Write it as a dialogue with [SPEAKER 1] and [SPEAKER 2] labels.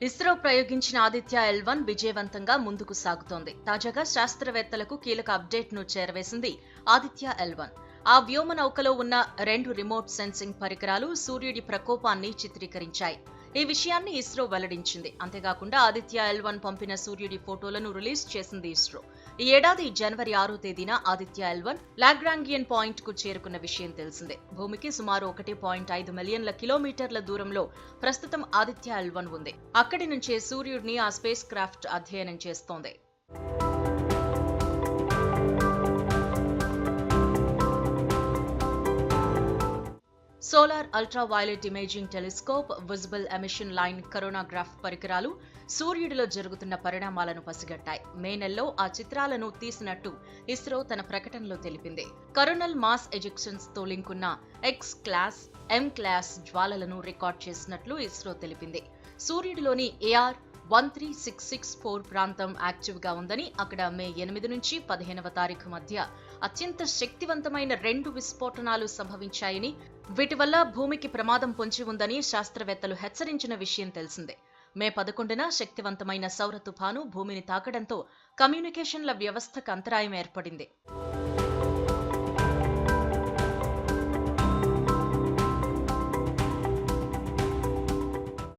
[SPEAKER 1] ఇస్రో ప్రయోగించిన ఆదిత్య-L1 విజయవంతంగా ముందుకు సాగుతోంది. తాజాగా శాస్త్రవేత్తలకు కీలక అప్డేట్ను చేరవేసింది ఆదిత్య-L1. ఆ వ్యోమ నౌకలో ఉన్న 2 రిమోట్ సెన్సింగ్ పరికరాలు సూర్యుడి ప్రకోపాన్ని చిత్రీకరించాయి. ఈ విషయాన్ని ఇస్రో వెల్లడించింది. అంతేకాకుండా ఆదిత్య-L1 పంపిన సూర్యుడి ఫోటోలను రిలీజ్ చేసింది ఇస్రో. ఈ ఏడాది జనవరి 6వ తేదీన ఆదిత్య-L1 లాగ్రాంగియన్ పాయింట్ కు చేరుకున్న విషయం తెలిసిందే. భూమికి సుమారు 1.5 మిలియన్ల కిలోమీటర్ల దూరంలో ప్రస్తుతం ఆదిత్య-L1 ఉంది. అక్కడి నుంచే సూర్యుడిని ఆ స్పేస్ క్రాఫ్ట్ అధ్యయనం చేస్తోంది. Solar ultraviolet imaging telescope, visible emission line coronagraph పరికరాలు సూర్యుడిలో జరుగుతున్న పరిణామాలను పసిగట్టాయి. మే నెలలో ఆ చిత్రాలను తీసినట్టు ఇస్రో తన ప్రకటనలో తెలిపింది. కరోనల్ మాస్ ఎజెక్షన్స్ తో లింక్ ఉన్న ఎక్స్ క్లాస్, ఎం క్లాస్ జ్వాలలను రికార్డ్ చేసినట్లు ఇస్రో తెలిపింది. సూర్యుడిలోని AR 13664 ప్రాంతం యాక్టివ్ గా ఉందని, అక్కడ మే 8 నుంచి 15వ తారీఖు మధ్య అత్యంత శక్తివంతమైన 2 విస్ఫోటనాలు సంభవించాయని, వీటి వల్ల భూమికి ప్రమాదం పొంచి ఉందని శాస్త్రవేత్తలు హెచ్చరించిన విషయం తెలిసిందే. మే 11న శక్తివంతమైన సౌర తుఫాను భూమిని తాకడంతో కమ్యూనికేషన్ల వ్యవస్థకు అంతరాయం ఏర్పడింది.